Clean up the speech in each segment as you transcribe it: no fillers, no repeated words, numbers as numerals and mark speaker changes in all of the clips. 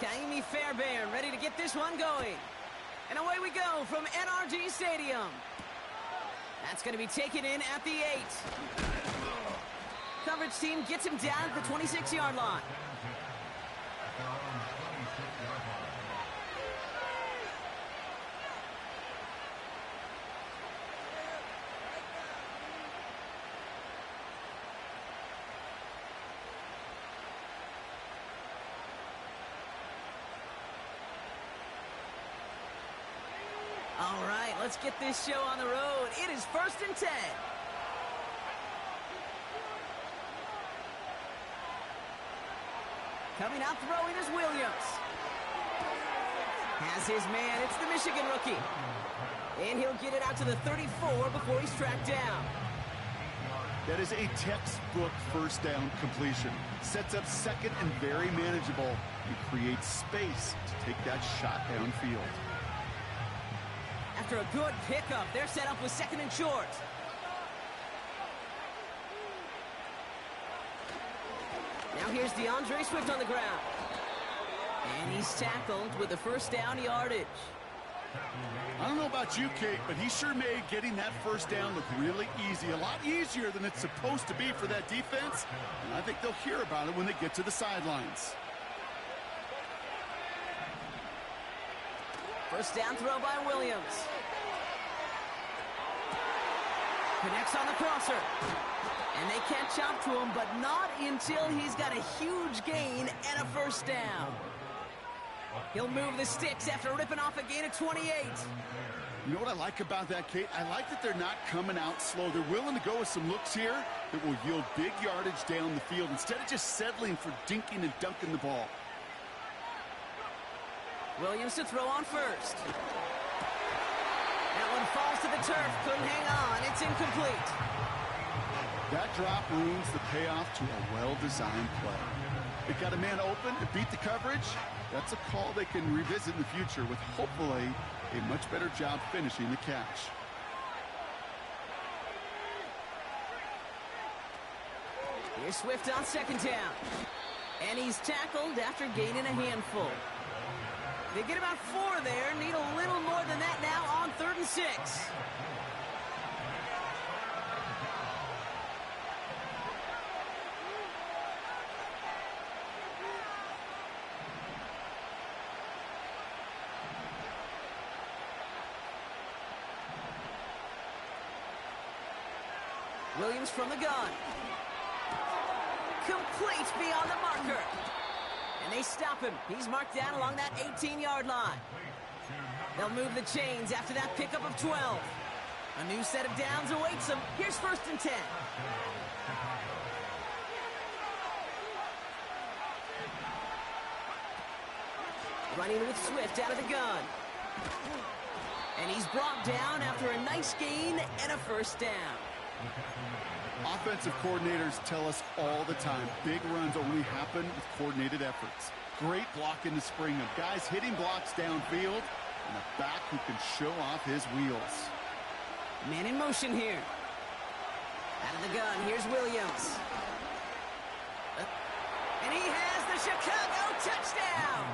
Speaker 1: Kaimi Fairbairn ready to get this one going. And away we go from NRG Stadium. That's going to be taken in at the 8. Coverage team gets him down at the 26-yard line. All right, let's get this show on the road. It is 1st and 10. Coming out throwing is Williams. Has his man. It's the Michigan rookie. And he'll get it out to the 34 before he's tracked down.
Speaker 2: That is a textbook first down completion. Sets up second and very manageable. He creates space to take that shot downfield.
Speaker 1: After a good pickup, they're set up with 2nd and short. Now here's DeAndre Swift on the ground. And he's tackled with the first down yardage.
Speaker 2: I don't know about you, Kate, but he sure made getting that first down look really easy. A lot easier than it's supposed to be for that defense. And I think they'll hear about it when they get to the sidelines.
Speaker 1: First down throw by Williams. Connects on the crosser. And they catch up to him, but not until he's got a huge gain and a first down. He'll move the sticks after ripping off a gain of 28.
Speaker 2: You know what I like about that, Kate? I like that they're not coming out slow. They're willing to go with some looks here that will yield big yardage down the field instead of just settling for dinking and dunking the ball.
Speaker 1: Williams to throw on first. That one falls to the turf. Couldn't hang on. It's incomplete.
Speaker 2: That drop ruins the payoff to a well-designed play. It got a man open. It beat the coverage. That's a call they can revisit in the future with hopefully a much better job finishing the catch.
Speaker 1: Here's Swift on 2nd down. And he's tackled after gaining a handful. They get about 4 there. Need a little more than that now on 3rd and 6. Williams from the gun. Complete beyond the marker. And they stop him. He's marked down along that 18-yard line. They'll move the chains after that pickup of 12. A new set of downs awaits them. Here's 1st and 10. Running with Swift out of the gun. And he's brought down after a nice gain and a first down.
Speaker 2: Offensive coordinators tell us all the time, big runs only happen with coordinated efforts. Great blocking to spring them. Guys hitting blocks downfield, and a back who can show off his wheels.
Speaker 1: Man in motion here. Out of the gun, here's Williams. And he has the Chicago touchdown!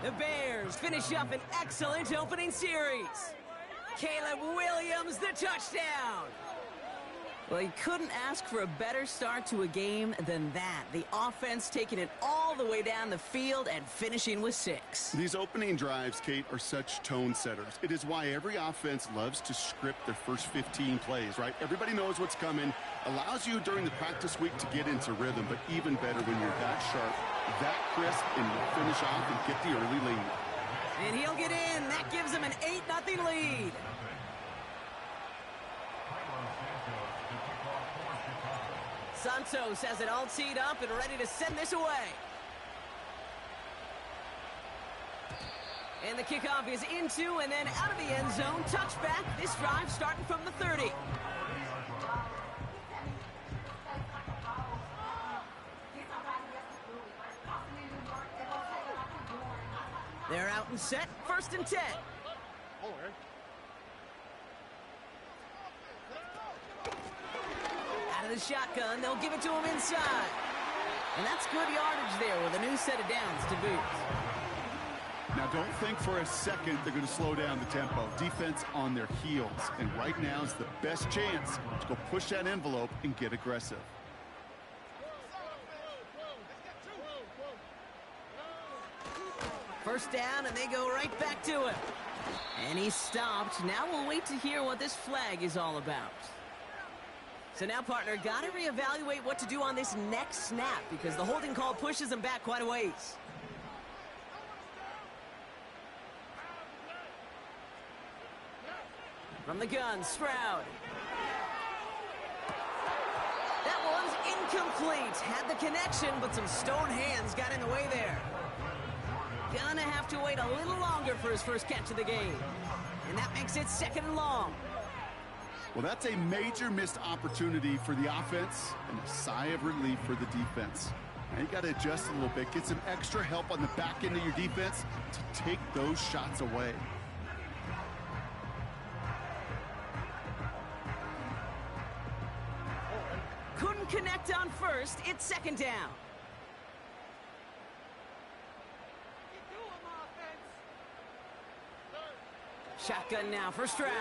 Speaker 1: The Bears finish up an excellent opening series. Caleb Williams, the touchdown! Well, he couldn't ask for a better start to a game than that. The offense taking it all the way down the field and finishing with 6.
Speaker 2: These opening drives, Kate, are such tone setters. It is why every offense loves to script their first 15 plays, right? Everybody knows what's coming. Allows you during the practice week to get into rhythm, but even better when you're that sharp, that crisp, and you finish off and get the early lead.
Speaker 1: And he'll get in. That gives him an 8-0 lead. Santos has it all teed up and ready to send this away. And the kickoff is into and then out of the end zone. Touchback. This drive starting from the 30. They're out and set. 1st and 10. Out of of the shotgun. They'll give it to him inside. And that's good yardage there with a new set of downs to boot.
Speaker 2: Now, don't think for a second they're going to slow down the tempo. Defense on their heels. And right now is the best chance to go push that envelope and get aggressive.
Speaker 1: First down, and they go right back to it. And he's stopped. Now we'll wait to hear what this flag is all about. So now, partner, got to reevaluate what to do on this next snap because the holding call pushes him back quite a ways. From the gun, Stroud. That one's incomplete. Had the connection, but some stone hands got in the way there. Gonna have to wait a little longer for his first catch of the game. And that makes it 2nd and long.
Speaker 2: Well, that's a major missed opportunity for the offense and a sigh of relief for the defense. Now you got to adjust a little bit, get some extra help on the back end of your defense to take those shots away.
Speaker 1: Couldn't connect on first. It's 2nd down. Shotgun now for Stroud.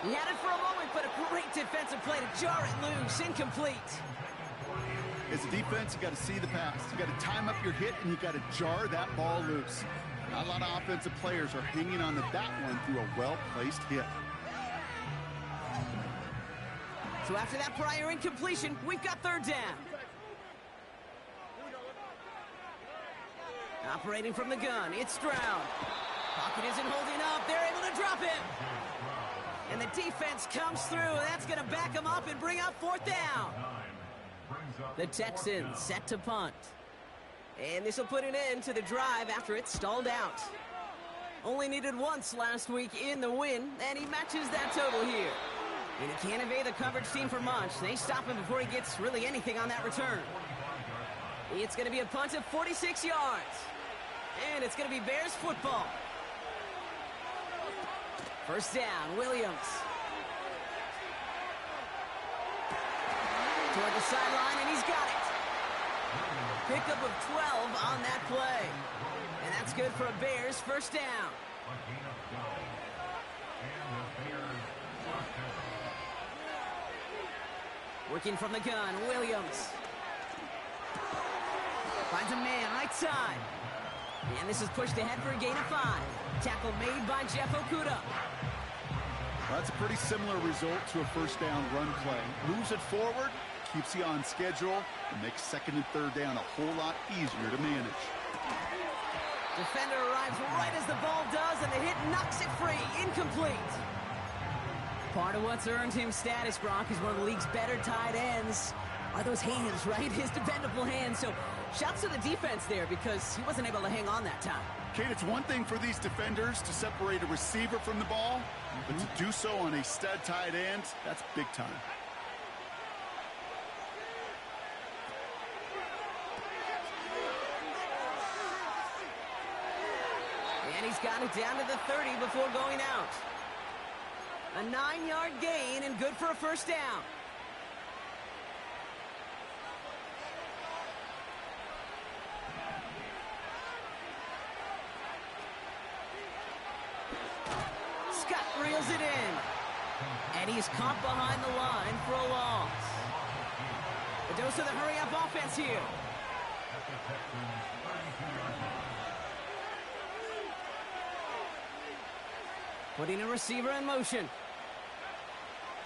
Speaker 1: He had it for a moment, but a great defensive play to jar it loose. Incomplete.
Speaker 2: As a defense, you got to see the pass. You got to time up your hit, and you got to jar that ball loose. Not a lot of offensive players are hanging on to that one through a well-placed hit.
Speaker 1: So after that prior incompletion, we've got 3rd down. Operating from the gun, it's Stroud. Pocket isn't holding up. They're able to drop it. And the defense comes through. That's going to back them up and bring up 4th down. The Texans set to punt. And this will put an end to the drive after it stalled out. Only needed once last week in the win, and he matches that total here. And he can't evade the coverage team for much. They stop him before he gets really anything on that return. It's going to be a punt of 46 yards. And it's going to be Bears football. First down, Williams. Toward the sideline, and he's got it. Pickup of 12 on that play. And that's good for a Bears first down. Working from the gun, Williams. Finds a man right side. And this is pushed ahead for a gain of 5. Tackle made by Jeff Okuda.
Speaker 2: Well, that's a pretty similar result to a first down run play. Moves it forward, keeps you on schedule, and makes 2nd and 3rd down a whole lot easier to manage.
Speaker 1: Defender arrives right as the ball does, and the hit knocks it free. Incomplete. Part of what's earned him status, Brock, is one of the league's better tight ends. Are those hands, right? His dependable hands. So shouts to the defense there because he wasn't able to hang on that time.
Speaker 2: Kate, it's one thing for these defenders to separate a receiver from the ball, but to do so on a stud tight end, that's big time.
Speaker 1: And he's got it down to the 30 before going out. A 9-yard gain and good for a first down. Scott reels it in. And he's caught behind the line for a loss. A dose of the hurry-up offense here. Putting a receiver in motion.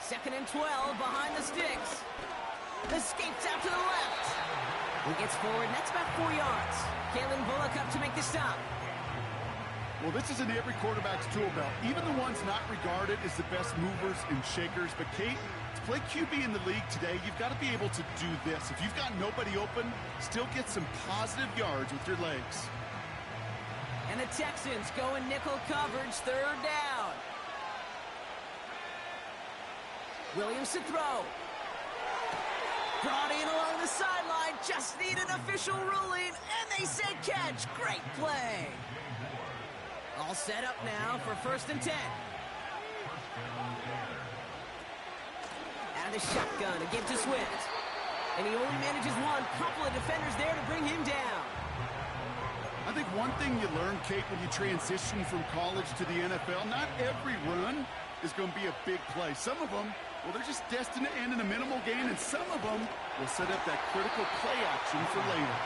Speaker 1: 2nd and 12 behind the sticks. Escapes out to the left. He gets forward, and that's about 4 yards. Kalen Bullock up to make the stop.
Speaker 2: Well, this is in every quarterback's tool belt. Even the ones not regarded as the best movers and shakers. But, Kate, to play QB in the league today, you've got to be able to do this. If you've got nobody open, still get some positive yards with your legs.
Speaker 1: And the Texans go in nickel coverage, 3rd down. Williams to throw. Brought in along the sideline, just need an official ruling, and they say catch. Great play. All set up now for 1st and 10. the shotgun to give to Swift. And he only manages one. Couple of defenders there to bring him down.
Speaker 2: I think one thing you learn, Kate, when you transition from college to the NFL, not every run is going to be a big play. Some of them, well, they're just destined to end in a minimal gain, and some of them will set up that critical play action for later.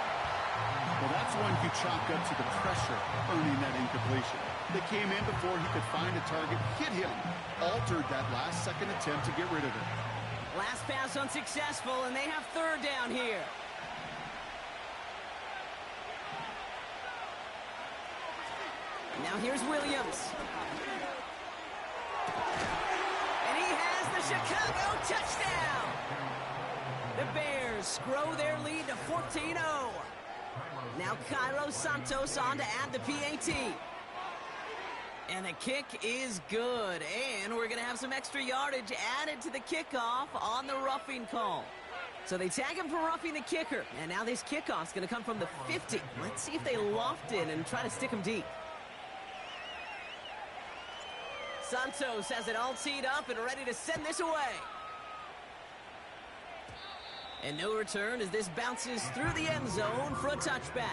Speaker 2: Well, that's one you chalk up to the pressure earning that incompletion. They came in before he could find a target, hit him, altered that last-second attempt to get rid of it.
Speaker 1: Last pass unsuccessful, and they have third down here. Now here's Williams. And he has the Chicago touchdown. The Bears grow their lead to 14-0. Now Cairo Santos on to add the PAT. And the kick is good. And we're going to have some extra yardage added to the kickoff on the roughing call. So they tag him for roughing the kicker. And now this kickoff's going to come from the 50. Let's see if they loft it and try to stick him deep. Santos has it all teed up and ready to send this away. And no return as this bounces through the end zone for a touchback.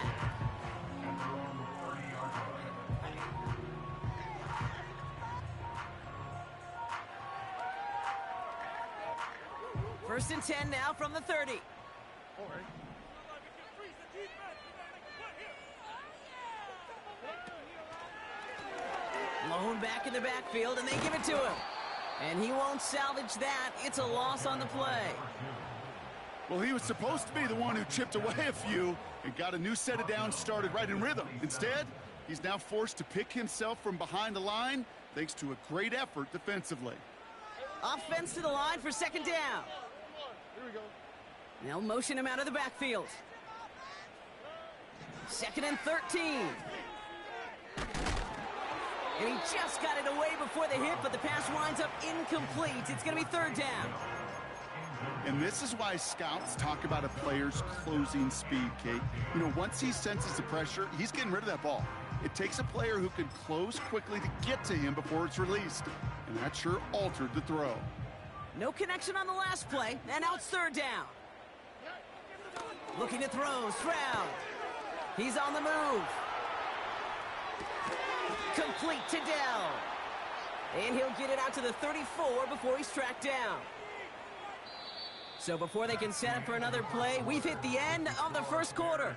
Speaker 1: First and 10 now from the 30. Lone back in the backfield, and they give it to him. And he won't salvage that. It's a loss on the play.
Speaker 2: Well, he was supposed to be the one who chipped away a few and got a new set of downs started right in rhythm. Instead, he's now forced to pick himself from behind the line thanks to a great effort defensively.
Speaker 1: Offense to the line for second down.
Speaker 2: Here we go.
Speaker 1: They'll motion him out of the backfield. Second and 13. And he just got it away before the hit, but the pass winds up incomplete. It's going to be third down.
Speaker 2: And this is why scouts talk about a player's closing speed, Kate. You know, once he senses the pressure, he's getting rid of that ball. It takes a player who can close quickly to get to him before it's released. And that sure altered the throw.
Speaker 1: No connection on the last play, and now it's third down. Looking to throw, Stroud. He's on the move. Complete to Dell. And he'll get it out to the 34 before he's tracked down. So before they can set up for another play, we've hit the end of the first quarter.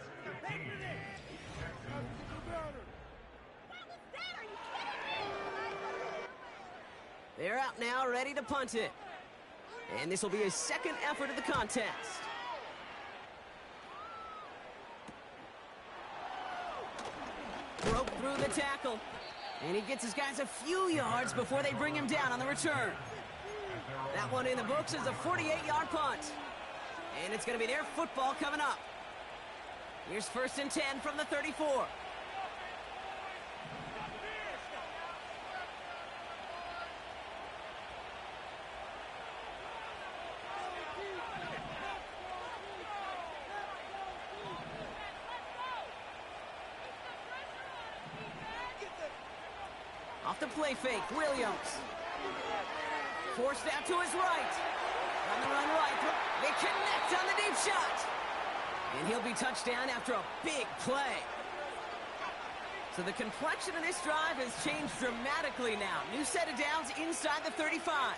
Speaker 1: They're out now, ready to punt it. And this will be a second effort of the contest. Broke through the tackle. And he gets his guys a few yards before they bring him down on the return. That one in the books is a 48-yard punt. And it's going to be their football coming up. Here's first and 10 from the 34. Off the play fake, Williams. Forced out to his right. On the run right. They connect on the deep shot. And he'll be touched down after a big play. So the complexion of this drive has changed dramatically now. New set of downs inside the 35.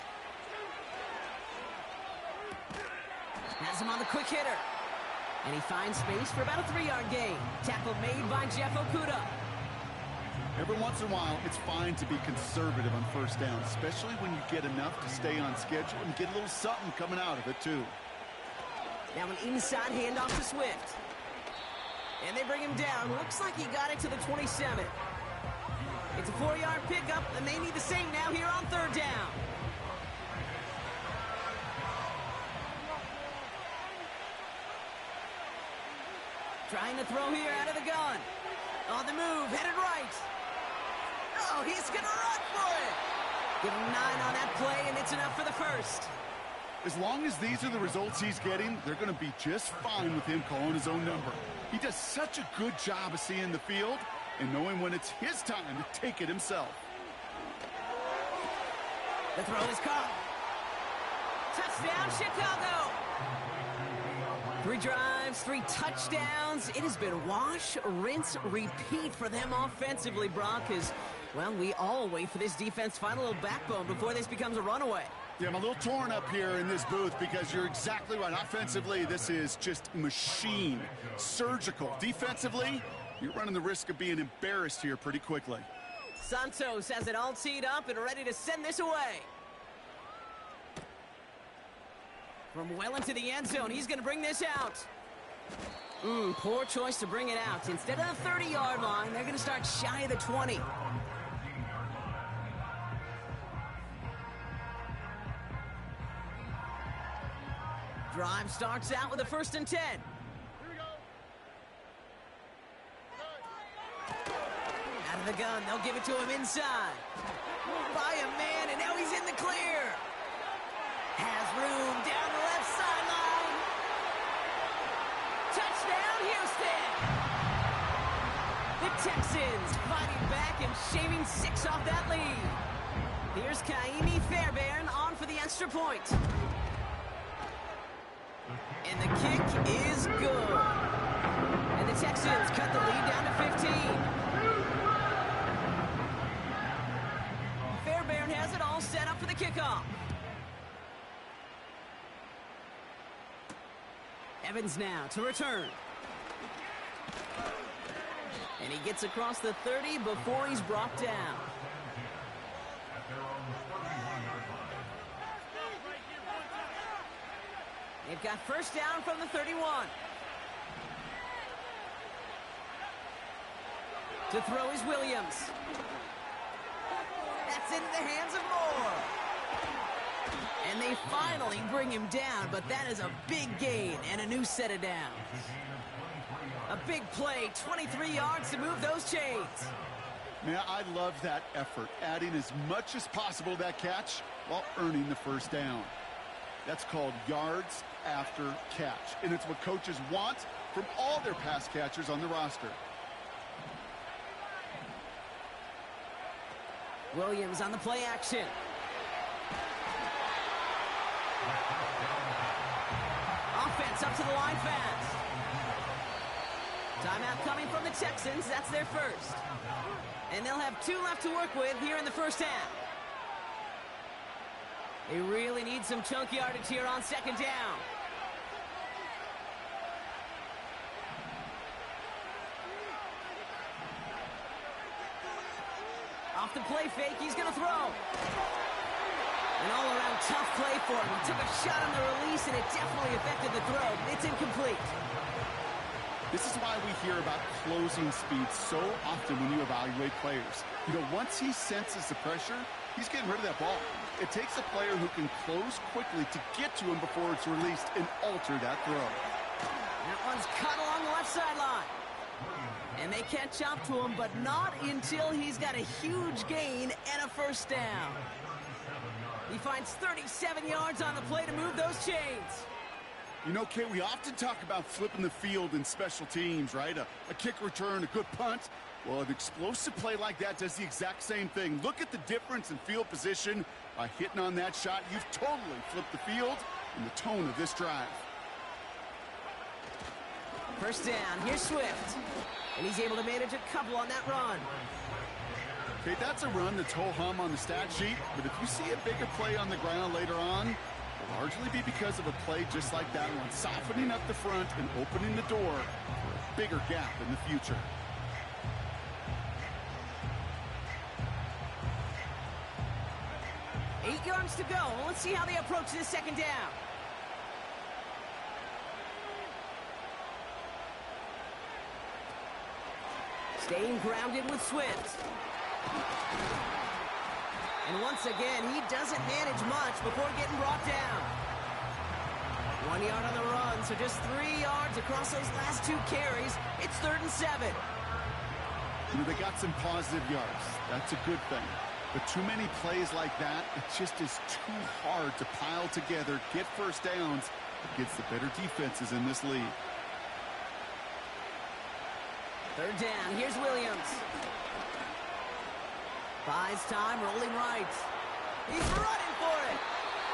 Speaker 1: Has him on the quick hitter. And he finds space for about a 3-yard gain. Tackle made by Jeff Okuda.
Speaker 2: Every once in a while, it's fine to be conservative on first down, especially when you get enough to stay on schedule and get a little something coming out of it, too.
Speaker 1: Now an inside handoff to Swift. And they bring him down. Looks like he got it to the 27. It's a 4-yard pickup, and they need the same now here on third down. Trying to throw here out of the gun. On the move, headed right. Oh, he's going to run for it. Give him 9 on that play, and it's enough for the first.
Speaker 2: As long as these are the results he's getting, they're going to be just fine with him calling his own number. He does such a good job of seeing the field and knowing when it's his time to take it himself.
Speaker 1: The throw is caught. Touchdown, Chicago! 3 drives, 3 touchdowns. It has been wash, rinse, repeat for them offensively, Brock, as, well, we all wait for this defense to find a little backbone before this becomes a runaway.
Speaker 2: Yeah, I'm a little torn up here in this booth because you're exactly right. Offensively, this is just machine, surgical. Defensively, you're running the risk of being embarrassed here pretty quickly.
Speaker 1: Santos has it all teed up and ready to send this away. From well into the end zone, he's going to bring this out. Poor choice to bring it out. Instead of the 30-yard line, they're going to start shy of the 20. Drive starts out with a 1st and 10. Out of the gun, they'll give it to him inside. By a man, and now he's in the clear. Has room down the left sideline. Touchdown, Houston. The Texans fighting back and shaving 6 off that lead. Here's Kaimi Fairbairn on for the extra point. And the kick is good. And the Texans cut the lead down to 15. Fairbairn has it all set up for the kickoff. Evans now to return. And he gets across the 30 before he's brought down. They've got 1st down from the 31. To throw is Williams. That's into the hands of Moore. And they finally bring him down, but that is a big gain and a new set of downs. A big play, 23 yards to move those chains.
Speaker 2: Man, I love that effort, adding as much as possible to that catch while earning the 1st down. That's called yards after catch, and it's what coaches want from all their pass catchers on the roster.
Speaker 1: Williams on the play action. Offense up to the line fast. Timeout coming from the Texans. That's their 1st. And they'll have 2 left to work with here in the 1st half. They really need some chunk yardage here on 2nd down. Off the play fake, he's going to throw. An all-around tough play for him. He took a shot on the release, and it definitely affected the throw. It's incomplete.
Speaker 2: This is why we hear about closing speed so often when you evaluate players. You know, once he senses the pressure, he's getting rid of that ball. It takes a player who can close quickly to get to him before it's released and alter that throw.
Speaker 1: That one's cut along the left sideline. And they catch up to him, but not until he's got a huge gain and a 1st down. He finds 37 yards on the play to move those chains.
Speaker 2: You know, Kate, we often talk about flipping the field in special teams, right? A kick return, a good punt. Well, an explosive play like that does the exact same thing. Look at the difference in field position. By hitting on that shot, you've totally flipped the field and the tone of this drive.
Speaker 1: 1st down, here's Swift. And he's able to manage a couple on that run.
Speaker 2: Okay, that's a run that's ho-hum on the stat sheet, but if you see a bigger play on the ground later on, it'll largely be because of a play just like that one, softening up the front and opening the door for a bigger gap in the future.
Speaker 1: Eight yards to go. Let's see how they approach this 2nd down. Staying grounded with Swift. And once again, he doesn't manage much before getting brought down. 1 yard on the run, so just 3 yards across those last 2 carries. It's 3rd and 7.
Speaker 2: You know, they got some positive yards. That's a good thing. But too many plays like that, it just is too hard to pile together, get 1st downs against the better defenses in this league.
Speaker 1: 3rd down, here's Williams. Buys time, rolling right. He's running for it.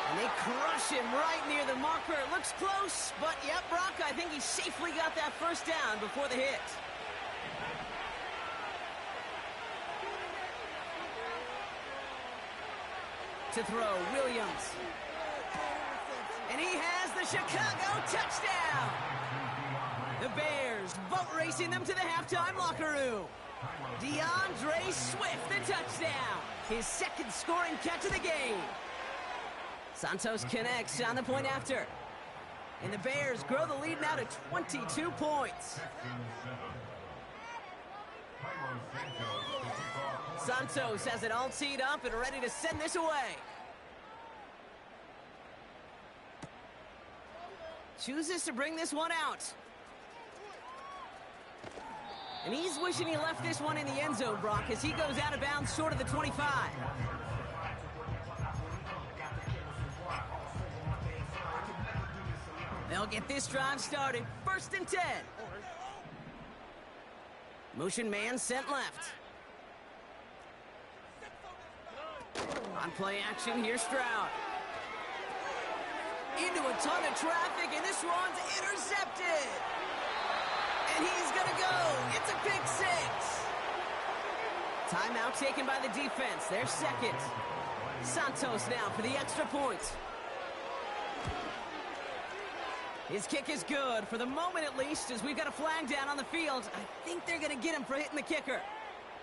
Speaker 1: And they crush him right near the marker. It looks close, but yep, Brock, I think he safely got that first down before the hit. To throw, Williams. And he has the Chicago touchdown. The Bears boat racing them to the halftime locker room. DeAndre Swift, the touchdown. His second scoring catch of the game. Santos connects on the point after. And the Bears grow the lead now to 22 points. Santos has it all teed up and ready to send this away. Chooses to bring this one out. And he's wishing he left this one in the end zone, Brock, as he goes out of bounds short of the 25. They'll get this drive started. 1st and 10. Motion man sent left. On play action, here's Stroud. Into a ton of traffic, and this one's intercepted. And he's going to go. It's a pick 6. Timeout taken by the defense. Their second. Santos now for the extra point. His kick is good, for the moment at least, as we've got a flag down on the field. I think they're going to get him for hitting the kicker.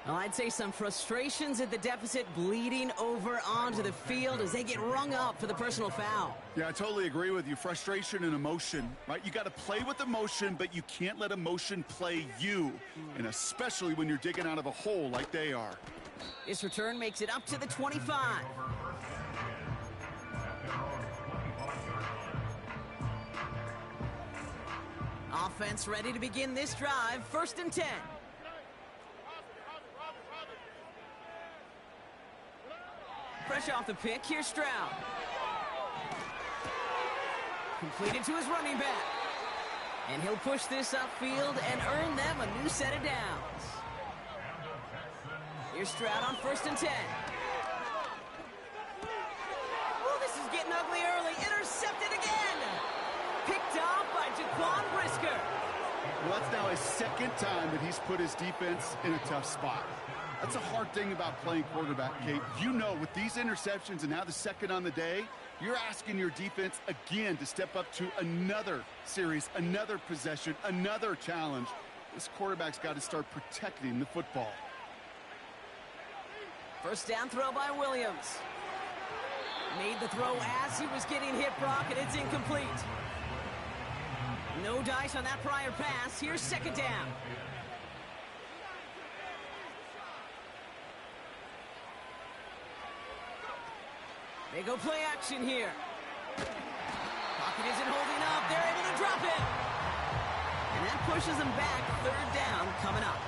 Speaker 1: Well, I'd say some frustrations at the deficit bleeding over onto the field as they get rung up for the personal foul.
Speaker 2: Yeah, I totally agree with you. Frustration and emotion, right? You got to play with emotion, but you can't let emotion play you, and especially when you're digging out of a hole like they are.
Speaker 1: This return makes it up to the 25. Offense ready to begin this drive. 1st and 10. Fresh off the pick, here's Stroud. Completed to his running back. And he'll push this upfield and earn them a new set of downs. Here's Stroud on 1st and 10. Oh, this is getting ugly early. Intercepted again. Picked off by Jaquan Brisker.
Speaker 2: Well, that's now his second time that he's put his defense in a tough spot. That's a hard thing about playing quarterback, Kate. You know, with these interceptions and now the second on the day, you're asking your defense again to step up to another series, another possession, another challenge. This quarterback's got to start protecting the football.
Speaker 1: First down throw by Williams. Made the throw as he was getting hit, Brock, and it's incomplete. No dice on that prior pass. Here's 2nd down. They go play action here. Pocket isn't holding up. They're able to drop it. And that pushes them back. 3rd down coming up.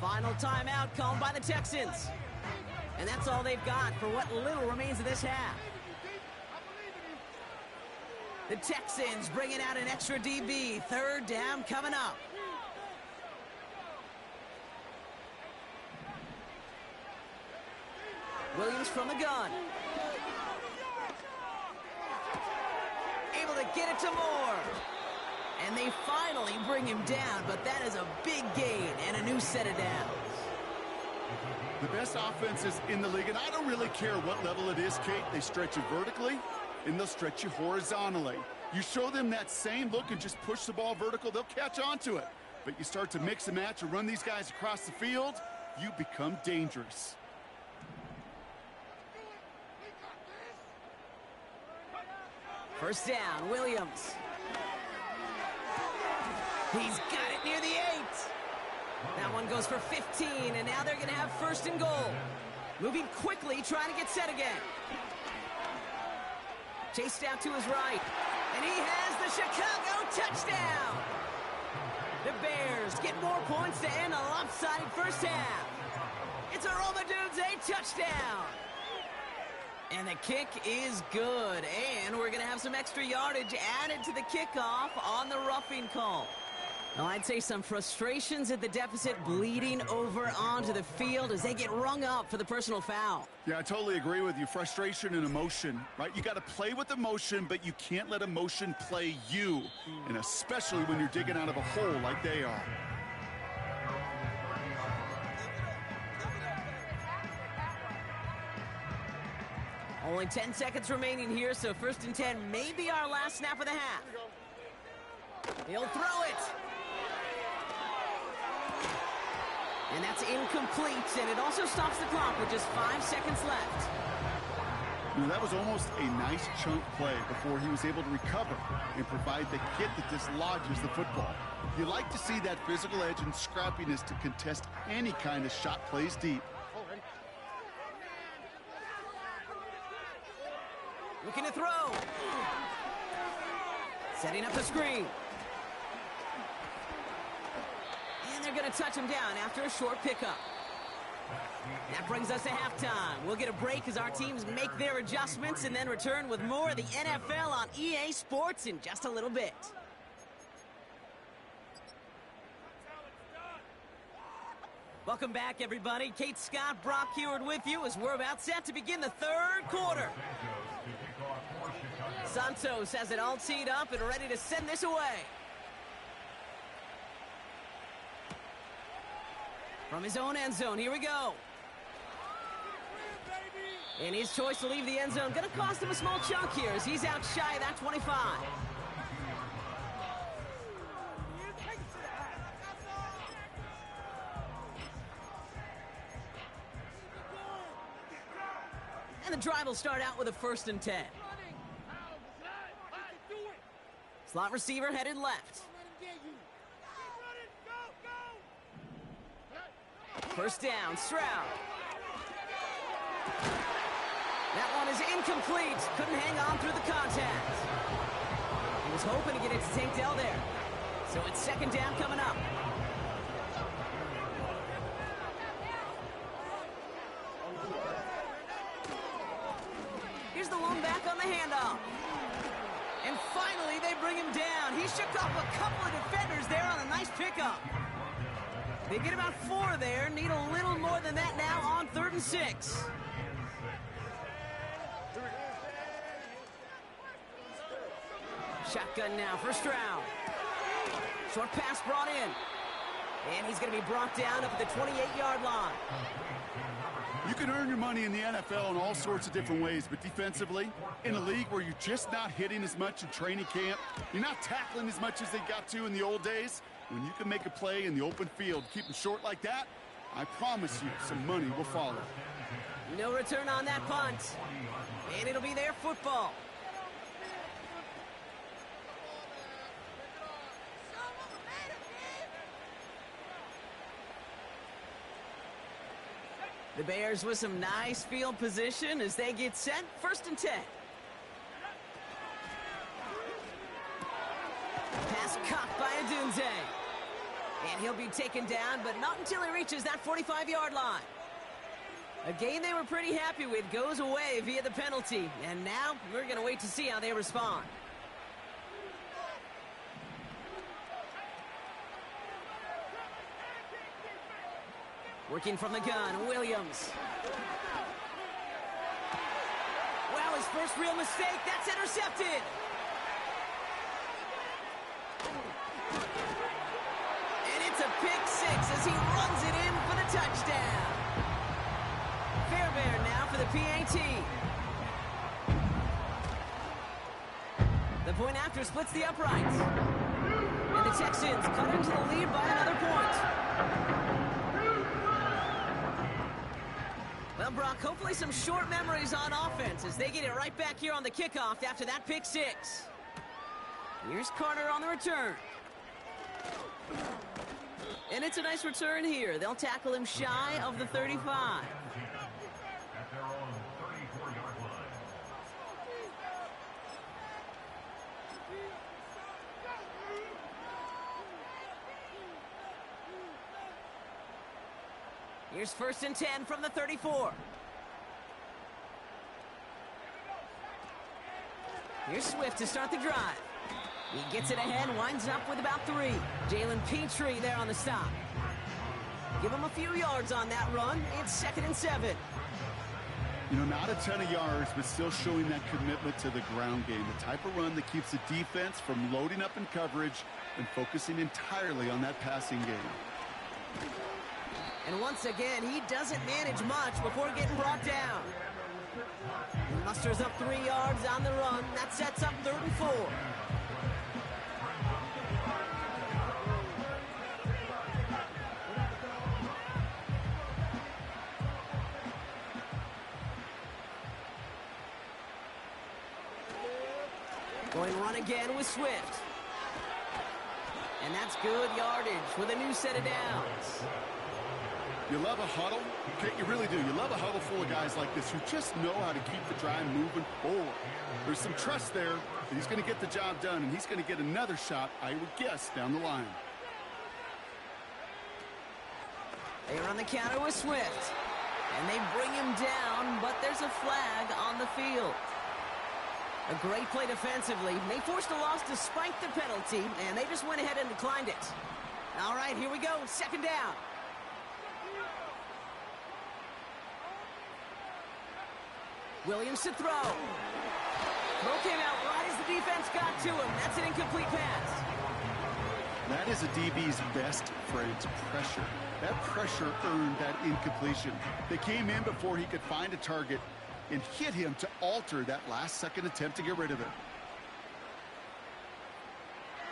Speaker 1: Final timeout called by the Texans. And that's all they've got for what little remains of this half. The Texans bringing out an extra DB. 3rd down coming up. Williams from the gun. Able to get it to Moore. And they finally bring him down, but that is a big gain and a new set of downs.
Speaker 2: The best offenses in the league, and I don't really care what level it is, Kate. They stretch you vertically, and they'll stretch you horizontally. You show them that same look and just push the ball vertical, they'll catch on to it. But you start to mix and match and run these guys across the field, you become dangerous.
Speaker 1: First down, Williams. He's got it near the 8. That one goes for 15, and now they're going to have 1st and goal. Moving quickly, trying to get set again. Chased out to his right, and he has the Chicago touchdown. The Bears get more points to end a lopsided first half. It's a Romadunze touchdown. And the kick is good. And we're going to have some extra yardage added to the kickoff on the roughing call. Well, I'd say some frustrations at the deficit bleeding over onto the field as they get rung up for the personal foul.
Speaker 2: Yeah, I totally agree with you. Frustration and emotion, right? You got to play with emotion, but you can't let emotion play you. And especially when you're digging out of a hole like they are.
Speaker 1: Only 10 seconds remaining here, so 1st and 10 may be our last snap of the half. He'll throw it. And that's incomplete, and it also stops the clock with just 5 seconds left.
Speaker 2: You know, that was almost a nice chunk play before he was able to recover and provide the hit that dislodges the football. You like to see that physical edge and scrappiness to contest any kind of shot plays deep.
Speaker 1: Looking to throw. Setting up the screen. And they're going to touch him down after a short pickup. That brings us to halftime. We'll get a break as our teams make their adjustments and then return with more of the NFL on EA Sports in just a little bit. Welcome back, everybody. Kate Scott, Brock Heward with you as we're about set to begin the 3rd quarter. Santos has it all teed up and ready to send this away. From his own end zone, here we go. And his choice to leave the end zone going to cost him a small chunk here as he's out shy of that 25. And the drive will start out with a 1st and 10. Slot receiver headed left. 1st down, Stroud. That one is incomplete. Couldn't hang on through the contact. He was hoping to get it to Tank Dell there. So it's 2nd down coming up. Here's the lone back on the handoff. And finally, they bring him down. He shook off a couple of defenders there on a nice pickup. They get about 4 there. Need a little more than that now on 3rd and 6. Shotgun now for Stroud. Short pass brought in. And he's going to be brought down up at the 28-yard line.
Speaker 2: You can earn your money in the NFL in all sorts of different ways, but defensively, in a league where you're just not hitting as much in training camp, you're not tackling as much as they got to in the old days, when you can make a play in the open field, keep them short like that, I promise you some money will follow.
Speaker 1: No return on that punt. And it'll be their football. The Bears with some nice field position as they get set. 1st and 10. Pass caught by Adunze. And he'll be taken down, but not until he reaches that 45-yard line. A game they were pretty happy with goes away via the penalty. And now we're going to wait to see how they respond. Working from the gun, Williams. Well, his first real mistake, that's intercepted. And it's a pick 6 as he runs it in for the touchdown. Fairbairn now for the PAT. The point after splits the uprights. And the Texans cut into the lead by another point. Well, Brock, hopefully some short memories on offense as they get it right back here on the kickoff after that pick 6. Here's Carter on the return. And it's a nice return here. They'll tackle him shy of the 35. Here's 1st and 10 from the 34. Here's Swift to start the drive. He gets it ahead, winds up with about 3. Jalen Petrie there on the stop. Give him a few yards on that run. It's 2nd and 7.
Speaker 2: You know, not a ton of yards, but still showing that commitment to the ground game. The type of run that keeps the defense from loading up in coverage and focusing entirely on that passing game.
Speaker 1: And once again, he doesn't manage much before getting brought down. He musters up 3 yards on the run. That sets up 3rd and 4. Going run again with Swift. And that's good yardage with a new set of downs.
Speaker 2: You love a huddle? Okay, you really do. You love a huddle full of guys like this who just know how to keep the drive moving forward. There's some trust there that he's going to get the job done, and he's going to get another shot, I would guess, down the line.
Speaker 1: They run the counter with Swift. And they bring him down, but there's a flag on the field. A great play defensively. They forced a loss despite the penalty, and they just went ahead and declined it. All right, here we go. 2nd down. Williams to throw. Throw came out right as the defense got to him. That's an incomplete pass.
Speaker 2: That is a DB's best friend, pressure. That pressure earned that incompletion. They came in before he could find a target and hit him to alter that last-second attempt to get rid of it.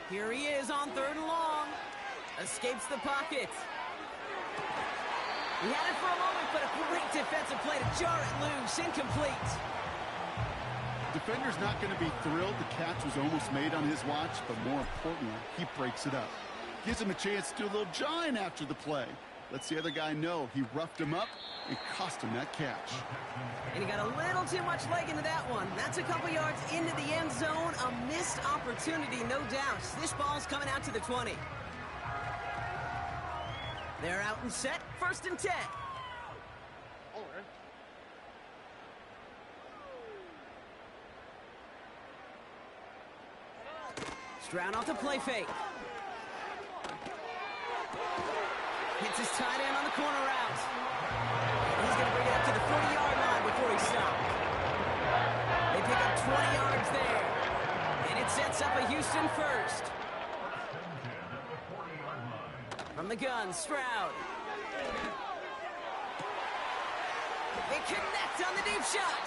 Speaker 1: Here he is on 3rd and long. Escapes the pocket. He had it for a moment, but a great defensive play to jar it loose. Incomplete.
Speaker 2: Defender's not going to be thrilled the catch was almost made on his watch, but more importantly, he breaks it up. Gives him a chance to do a little jawing after the play. Lets the other guy know he roughed him up and cost him that catch.
Speaker 1: And he got a little too much leg into that one. That's a couple yards into the end zone. A missed opportunity, no doubt. This ball's coming out to the 20. They're out and set. 1st and 10. Stroud off the play fake. Hits his tight end on the corner route. He's going to bring it up to the 40-yard line before he stopped. They pick up 20 yards there. And it sets up a Houston 1st. From the gun, Stroud. They connect on the deep shot.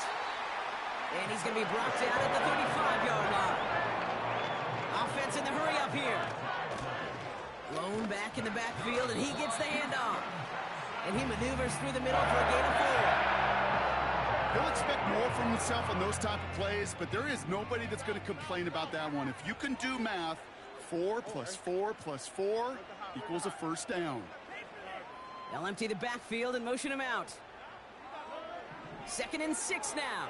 Speaker 1: And he's going to be brought down at the 35-yard line. Offense in the hurry up here. Blown back in the backfield, and he gets the handoff. And he maneuvers through the middle for a gain of 4.
Speaker 2: He'll expect more from himself on those type of plays, but there is nobody that's going to complain about that one. If you can do math, 4 plus 4 plus 4 equals a 1st down.
Speaker 1: They'll empty the backfield and motion him out. 2nd and 6 now.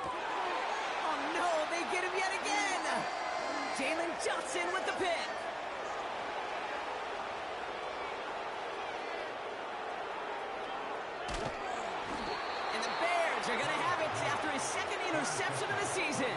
Speaker 1: Oh, no, they get him yet again. Jalen Johnson with the pick. And the Bears are going to have it after his 2nd interception of the season.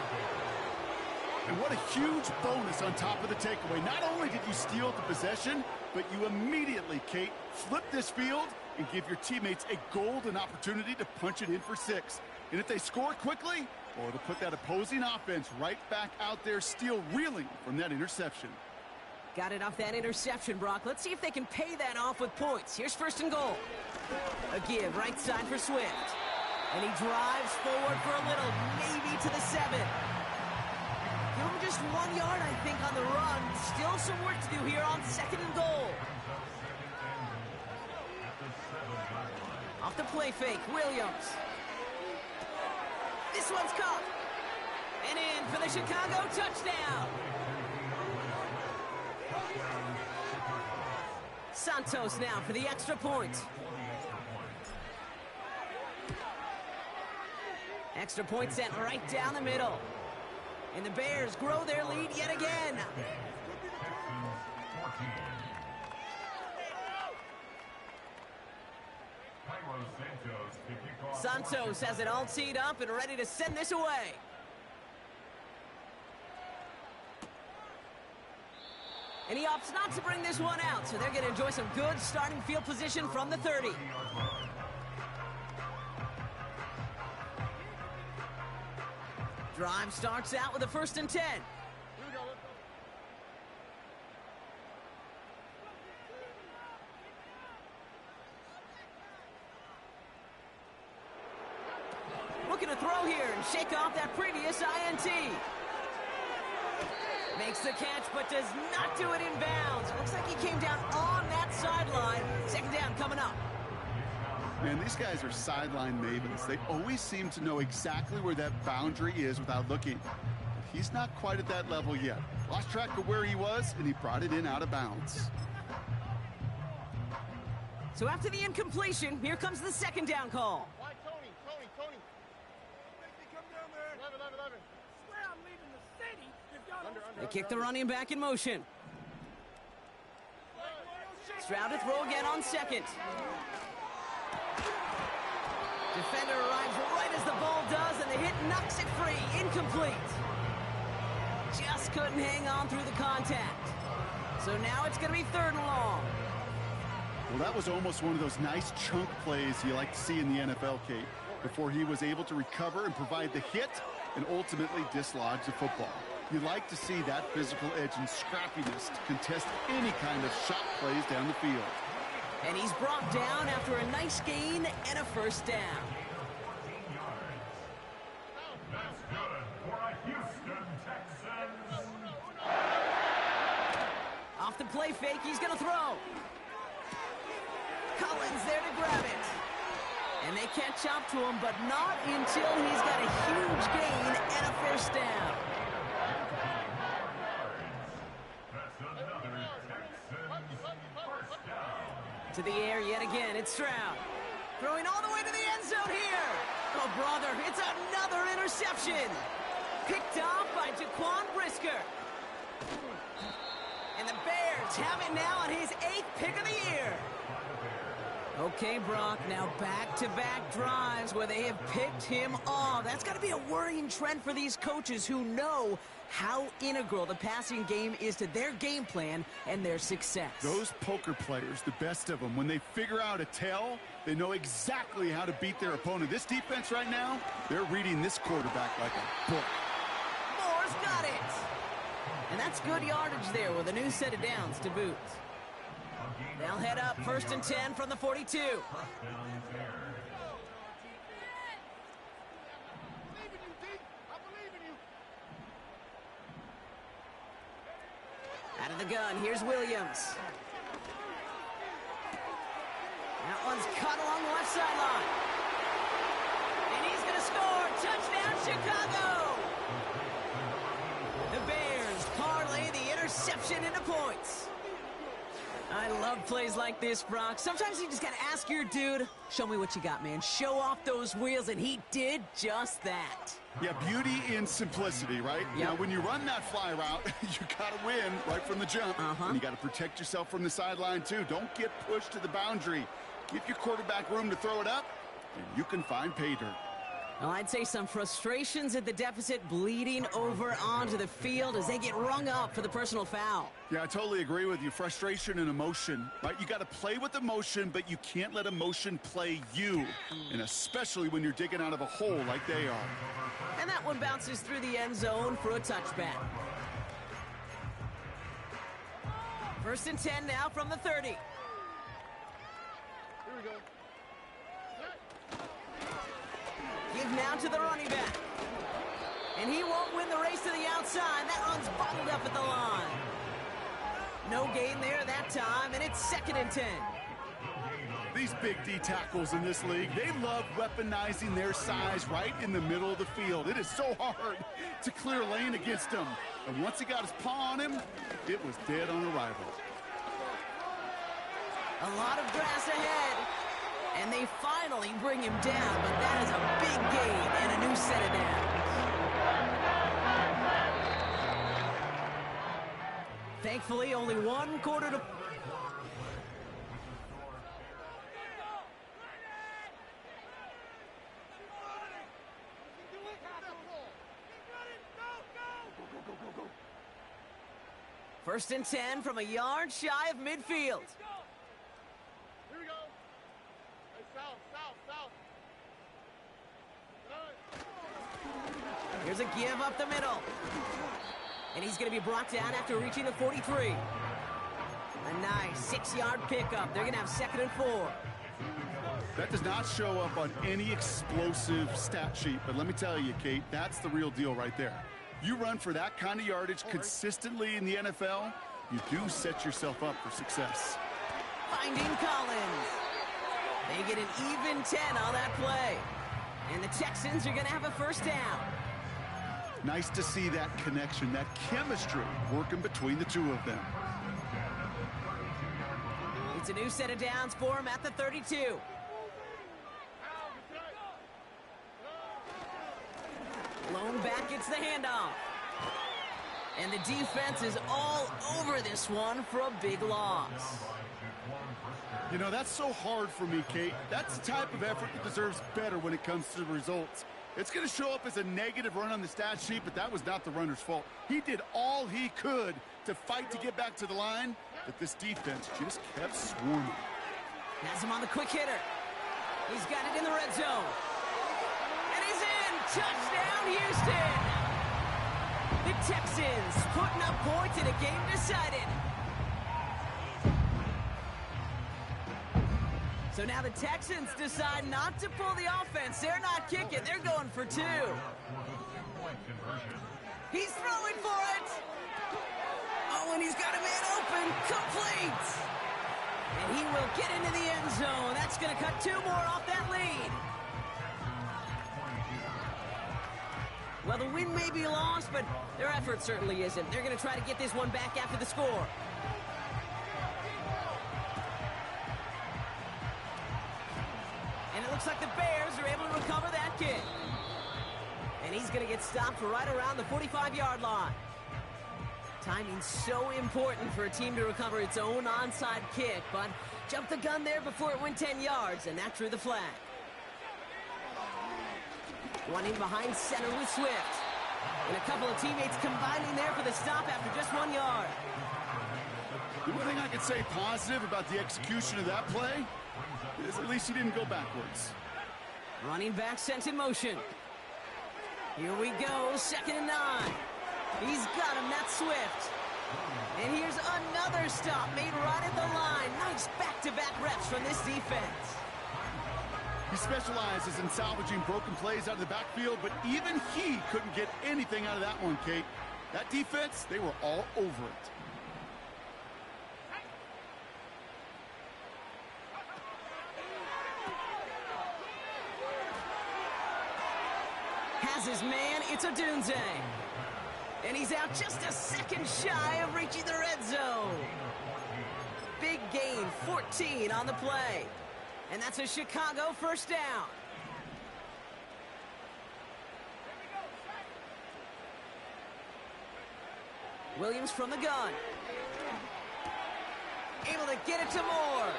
Speaker 2: And what a huge bonus on top of the takeaway. Not only did you steal the possession, but you immediately, Kate, flip this field and give your teammates a golden opportunity to punch it in for 6. And if they score quickly, or to put that opposing offense right back out there, still reeling from that interception.
Speaker 1: Got it off that interception, Brock. Let's see if they can pay that off with points. Here's 1st and goal. A give, right side for Swift. And he drives forward for a little, maybe to the 7. Give him just 1 yard, I think, on the run. Still some work to do here on 2nd and goal. Off the play fake, Williams. This one's caught. And in for the Chicago touchdown. Santos now for the extra point. Extra point sent right down the middle. And the Bears grow their lead yet again. Santos has it all teed up and ready to send this away. And he opts not to bring this one out, so they're going to enjoy some good starting field position from the 30. Drive starts out with a 1st and 10. Looking to throw here and shake off that previous INT. Makes the catch, but does not do it in bounds. Looks like he came down on that sideline. 2nd down coming up.
Speaker 2: Man, these guys are sideline mavens. They always seem to know exactly where that boundary is without looking. But he's not quite at that level yet. Lost track of where he was, and he brought it in out of bounds.
Speaker 1: So after the incompletion, here comes the 2nd down call.
Speaker 3: Why, Tony? Make me come down there. 11. Swear I'm leaving the city if y'all don't...
Speaker 1: They kick the running back in motion. Stroud to throw again on 2nd. Defender arrives right as the ball does, and the hit knocks it free. Incomplete. Just couldn't hang on through the contact. So now it's going to be 3rd and long.
Speaker 2: Well, that was almost one of those nice chunk plays you like to see in the NFL, Kate, before he was able to recover and provide the hit and ultimately dislodge the football. You like to see that physical edge and scrappiness to contest any kind of shot plays down the field.
Speaker 1: And he's brought down after a nice gain and a 1st down.
Speaker 4: That's good for a Houston Texans.
Speaker 1: Off the play fake, he's going to throw. Collins there to grab it. And they catch up to him, but not until he's got a huge gain and a 1st down.
Speaker 4: That's another Texans first down.
Speaker 1: To the air yet again, it's Stroud. Throwing all the way to the end zone here. Oh, brother, it's another interception. Picked off by Jaquan Brisker. And the Bears have it now on his 8th pick of the year. Okay, Brock, now back-to-back drives where they have picked him off. That's got to be a worrying trend for these coaches who know how integral the passing game is to their game plan and their success.
Speaker 2: Those poker players, the best of them, when they figure out a tell, they know exactly how to beat their opponent. This defense right now, they're reading this quarterback like a book.
Speaker 1: Moore's got it. And that's good yardage there with a new set of downs to boot. They'll head up 1st and 10 from the 42. Out of the gun, here's Williams. That one's cut along the left sideline. And he's going to score. Touchdown, Chicago. The Bears parlay the interception into points. I love plays like this, Brock. Sometimes you just got to ask your dude, show me what you got, man. Show off those wheels, and he did just that.
Speaker 2: Yeah, beauty in simplicity, right?
Speaker 1: Yep.
Speaker 2: Now, when you run that fly route, you got to win right from the jump. And you got to protect yourself from the sideline, too. Don't get pushed to the boundary. Give your quarterback room to throw it up, and you can find pay dirt.
Speaker 1: Well, I'd say some frustrations at the deficit bleeding over onto the field as they get rung up for the personal foul.
Speaker 2: Yeah, I totally agree with you. Frustration and emotion, right? You got to play with emotion, but you can't let emotion play you, and especially when you're digging out of a hole like they are.
Speaker 1: And that one bounces through the end zone for a touchback. 1st and 10 now from the 30.
Speaker 3: Here we go.
Speaker 1: Give now to the running back. And he won't win the race to the outside. That run's bottled up at the line. No gain there that time, and it's 2nd and 10.
Speaker 2: These big D tackles in this league, they love weaponizing their size right in the middle of the field. It is so hard to clear lane against them. And once he got his paw on him, it was dead on arrival.
Speaker 1: A lot of grass ahead. And they finally bring him down, but that is a big gain and a new set of downs. Thankfully, only 1 quarter to... First and 10 from a yard shy of midfield.
Speaker 3: Here we go. Hey, south.
Speaker 1: Here's a give up the middle. And he's going to be brought down after reaching the 43. A nice 6-yard pickup. They're going to have 2nd and 4.
Speaker 2: That does not show up on any explosive stat sheet, but let me tell you, Kate, that's the real deal right there. You run for that kind of yardage consistently in the NFL, you do set yourself up for success.
Speaker 1: Finding Collins. They get an even 10 on that play. And the Texans are going to have a first down.
Speaker 2: Nice to see that connection, that chemistry working between the two of them.
Speaker 1: It's a new set of downs for him at the 32. Lone back gets the handoff. And the defense is all over this one for a big loss.
Speaker 2: You know, that's so hard for me, Kate. That's the type of effort that deserves better when it comes to the results. It's going to show up as a negative run on the stat sheet, but that was not the runner's fault. He did all he could to fight to get back to the line, but this defense just kept swarming.
Speaker 1: Has him on the quick hitter. He's got it in the red zone. And he's in! Touchdown, Houston! The Texans putting up points in a game decided. So now the Texans decide not to pull the offense. They're not kicking. They're going for 2. He's throwing for it. Oh, and he's got a man open. Complete. And he will get into the end zone. That's going to cut 2 more off that lead. Well, the win may be lost, but their effort certainly isn't. They're going to try to get this one back after the score. And it looks like the Bears are able to recover that kick. And he's going to get stopped right around the 45-yard line. Timing's so important for a team to recover its own onside kick, but jumped the gun there before it went 10 yards, and that drew the flag. One in behind center with Swift. And a couple of teammates combining there for the stop after just 1 yard.
Speaker 2: The one thing I could say positive about the execution of that play is at least he didn't go backwards.
Speaker 1: Running back sent in motion. Here we go, 2nd and 9. He's got him, that's Swift. And here's another stop made right at the line. Nice back-to-back reps from this defense.
Speaker 2: He specializes in salvaging broken plays out of the backfield, but even he couldn't get anything out of that one, Kate. That defense, they were all over it.
Speaker 1: Has his man, it's a Dunze. And he's out just a second shy of reaching the red zone. Big gain, 14 on the play. And that's a Chicago first down. Williams from the gun. Able to get it to Moore.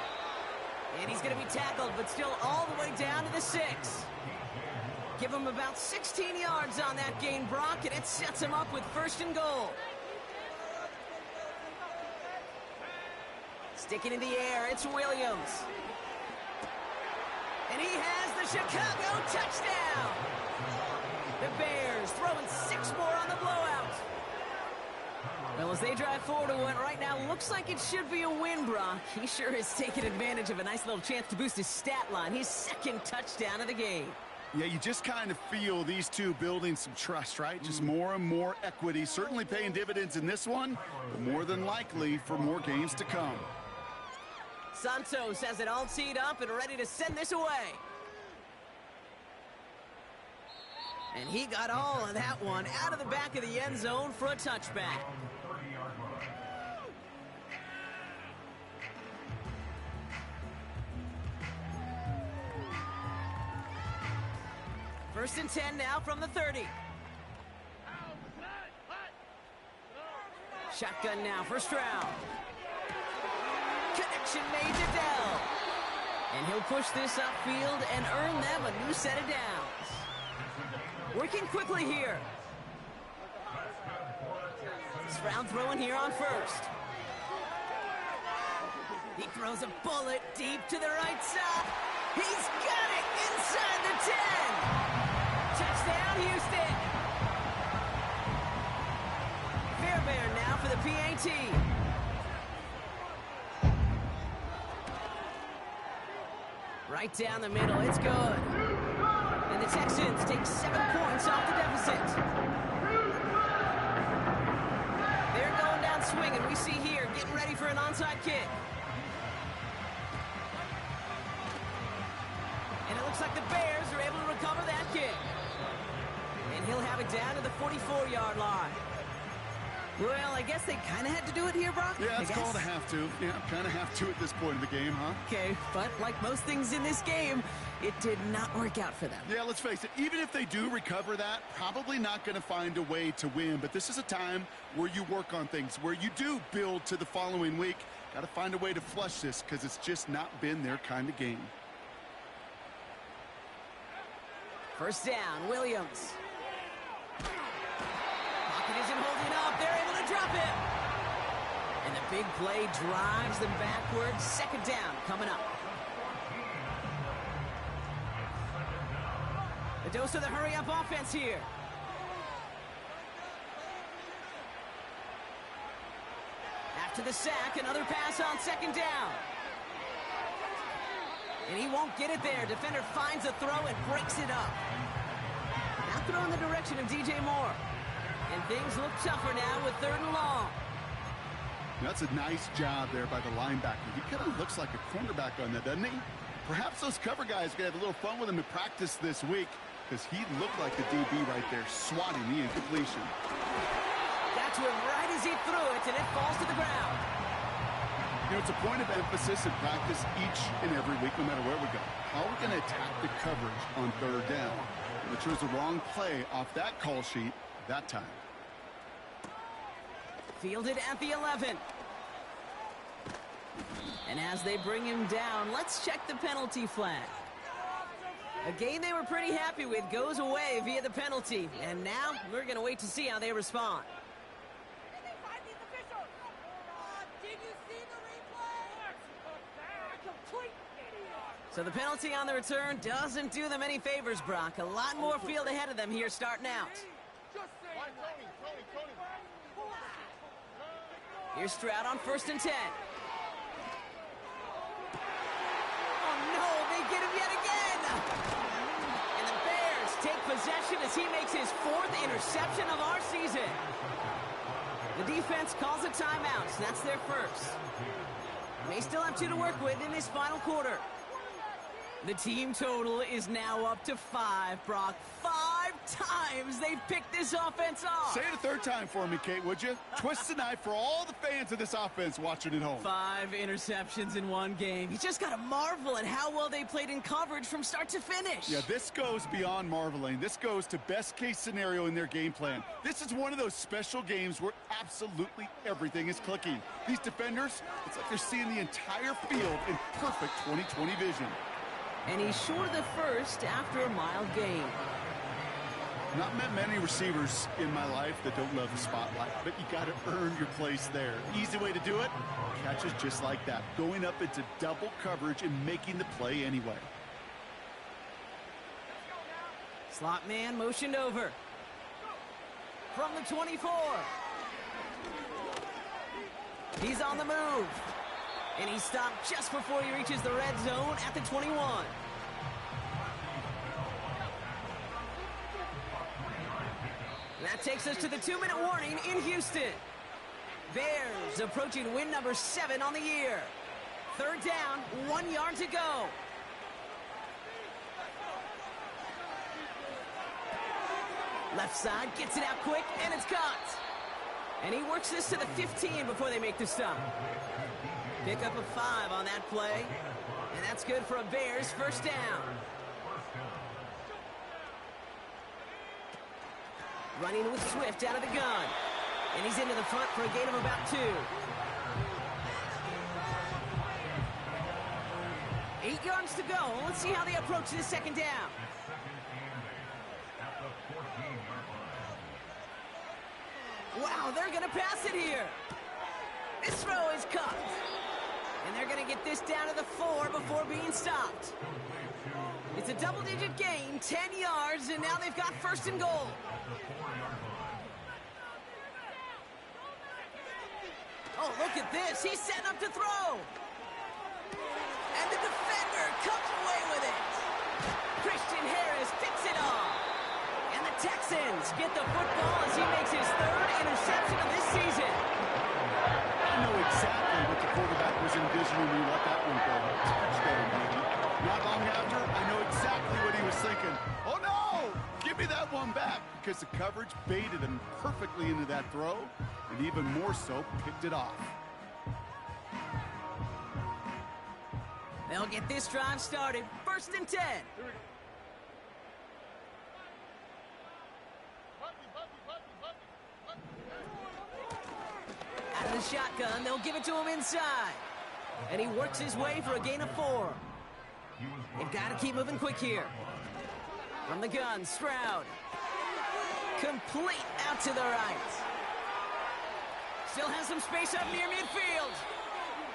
Speaker 1: And he's going to be tackled, but still all the way down to the 6. Give him about 16 yards on that gain, Brock, and it sets him up with 1st and goal. Sticking in the air, it's Williams. And he has the Chicago touchdown. The Bears throwing 6 more on the blowout. Well, as they drive forward to one right now, looks like it should be a win, Brock. He sure has taken advantage of a nice little chance to boost his stat line. His 2nd touchdown of the game.
Speaker 2: Yeah, you just kind of feel these two building some trust, right? Just more and more equity, certainly paying dividends in this one, but more than likely for more games to come.
Speaker 1: Santos has it all teed up and ready to send this away. And he got all of that one out of the back of the end zone for a touchback. First and 10 now from the 30. Shotgun now, first round. Connection made to Dell. And he'll push this upfield and earn them a new set of downs. Working quickly here. Round throwing here on first. He throws a bullet deep to the right side. He's got it inside the 10. Touchdown, Houston. Fairbairn now for the PAT. Right down the middle, it's good. And the Texans take 7 points off the deficit. They're going down swinging. We see here, getting ready for an onside kick. And it looks like the Bears are able to recover that kick. And he'll have it down to the 44-yard line. Well, I guess they kind of had to do it here, Brock.
Speaker 2: Yeah, it's called a have to. Yeah, kind of have to at this point in the game, huh?
Speaker 1: Okay, but like most things in this game, it did not work out for them.
Speaker 2: Yeah, let's face it. Even if they do recover that, probably not going to find a way to win. But this is a time where you work on things, where you do build to the following week. Got to find a way to flush this because it's just not been their kind of game.
Speaker 1: First down, Williams. Pocket isn't holding up. They're able to drop it. And the big play drives them backwards. Second down coming up. A dose of the hurry-up offense here. After the sack, another pass on second down. And he won't get it there. Defender finds a throw and breaks it up. Now throw in the direction of DJ Moore. And things look tougher now with 3rd and long.
Speaker 2: That's a nice job there by the linebacker. He kind of looks like a cornerback on that, doesn't he? Perhaps those cover guys are going to have a little fun with him in practice this week because he looked like the DB right there, swatting the incompletion.
Speaker 1: Got to him right as he threw it, and it falls to the ground.
Speaker 2: You know, it's a point of emphasis in practice each and every week, no matter where we go. How are we going to attack the coverage on 3rd down? Which was the wrong play off that call sheet that time.
Speaker 1: Fielded at the 11. And as they bring him down, let's check the penalty flag. A game they were pretty happy with goes away via the penalty. And now we're going to wait to see how they respond. So the penalty on the return doesn't do them any favors, Brock. A lot more field ahead of them here starting out. Here's Stroud on 1st and 10. Oh, no, they get him yet again. And the Bears take possession as he makes his 4th interception of our season. The defense calls a timeout, so that's their first. They still have 2 to work with in this final quarter. The team total is now up to 5, Brock. 5 times they've picked this offense off.
Speaker 2: Say it a 3rd time for me, Kate, would you? Twist the knife for all the fans of this offense watching at home.
Speaker 1: 5 interceptions in one game. You just got to marvel at how well they played in coverage from start to finish.
Speaker 2: Yeah, this goes beyond marveling. This goes to best case scenario in their game plan. This is one of those special games where absolutely everything is clicking. These defenders, it's like they're seeing the entire field in perfect 20/20 vision.
Speaker 1: And he's short of the first after a mild gain.
Speaker 2: Not met many receivers in my life that don't love the spotlight, but you got to earn your place there. Easy way to do it, catches just like that, going up into double coverage and making the play anyway.
Speaker 1: Slot man motioned over. From the 24. He's on the move. And he stopped just before he reaches the red zone at the 21. That takes us to the 2-minute warning in Houston. Bears approaching win number 7 on the year. 3rd down, 1 yard to go. Left side gets it out quick, and it's caught. And he works this to the 15 before they make the stop. Pick up a 5 on that play. And that's good for a Bears 1st down. Running with Swift out of the gun. And he's into the front for a gain of about 2. 8 yards to go. Let's see how they approach this 2nd down. Wow, they're going to pass it here. This throw is caught. And they're going to get this down to the 4 before being stopped. It's a double-digit gain, 10 yards, and now they've got first and goal. Oh, look at this. He's setting up to throw. And the defender comes away with it. Christian Harris picks it off. And the Texans get the football as he makes his 3rd interception of this season.
Speaker 2: I know exactly what the quarterback was envisioning when he let that one go. Touchdown, baby. Not long after, I know exactly what he was thinking. Oh, no! Give me that one back, because the coverage baited him perfectly into that throw, and even more so, picked it off.
Speaker 1: They'll get this drive started. 1st and 10. Out of the shotgun, they'll give it to him inside. And he works his way for a gain of 4. They've got to keep moving quick here. From the gun, Stroud. Complete out to the right. Still has some space up near midfield.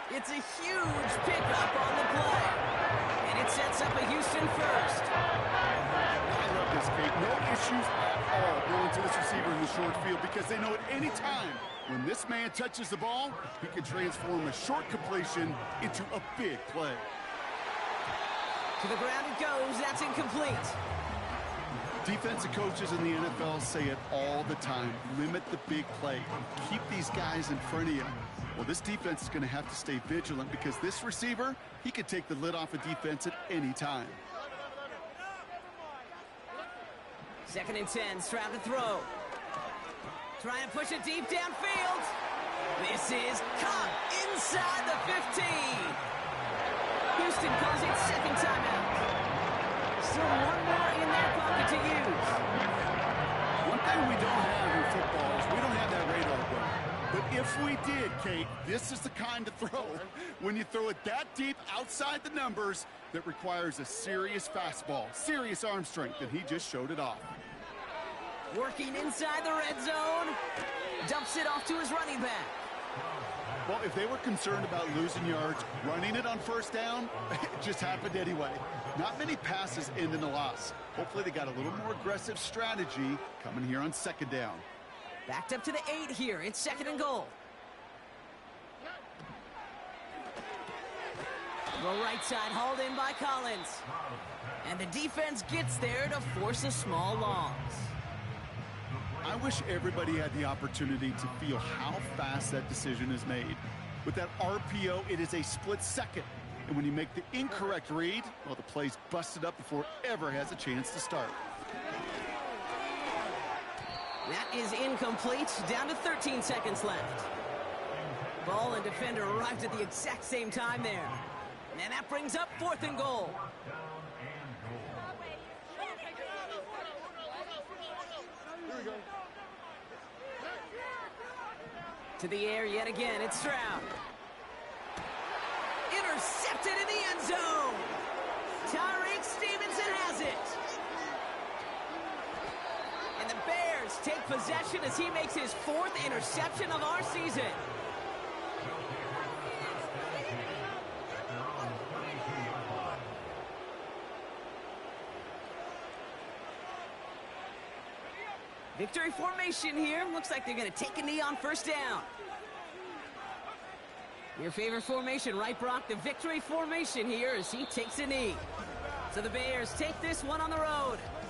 Speaker 1: It's a huge pickup on the play. And it sets up a Houston first.
Speaker 2: I love this, Kate. No issues at all going to this receiver in the short field because they know at any time when this man touches the ball, he can transform a short completion into a big play.
Speaker 1: To the ground it goes. That's incomplete.
Speaker 2: Defensive coaches in the NFL say it all the time. Limit the big play. Keep these guys in front of you. Well, this defense is going to have to stay vigilant because this receiver, he could take the lid off a defense at any time.
Speaker 1: 2nd and 10. Stroud to throw. Trying to push it deep downfield. This is caught inside the 15. Houston calls it 2nd timeout. Still one more in their pocket to use.
Speaker 2: One thing we don't have in football is we don't have that radar gun. But if we did, Kate, this is the kind of throw, when you throw it that deep outside the numbers, that requires a serious fastball, serious arm strength, and he just showed it off.
Speaker 1: Working inside the red zone. Dumps it off to his running back.
Speaker 2: Well, if they were concerned about losing yards, running it on 1st down, it just happened anyway. Not many passes end in a loss. Hopefully they got a little more aggressive strategy coming here on 2nd down.
Speaker 1: Backed up to the 8 here. It's 2nd and goal. The right side hauled in by Collins. And the defense gets there to force a small loss.
Speaker 2: I wish everybody had the opportunity to feel how fast that decision is made. With that RPO, it is a split second. And when you make the incorrect read, well, the play's busted up before it ever has a chance to start.
Speaker 1: That is incomplete. Down to 13 seconds left. Ball and defender arrived at the exact same time there. And that brings up 4th and goal. To the air yet again. It's Stroud. Intercepted in the end zone. Tyreek Stevenson has it. And the Bears take possession as he makes his 4th interception of our season. Victory formation here. Looks like they're going to take a knee on 1st down. Your favorite formation, right, Brock? The victory formation here as he takes a knee. So the Bears take this one on the road.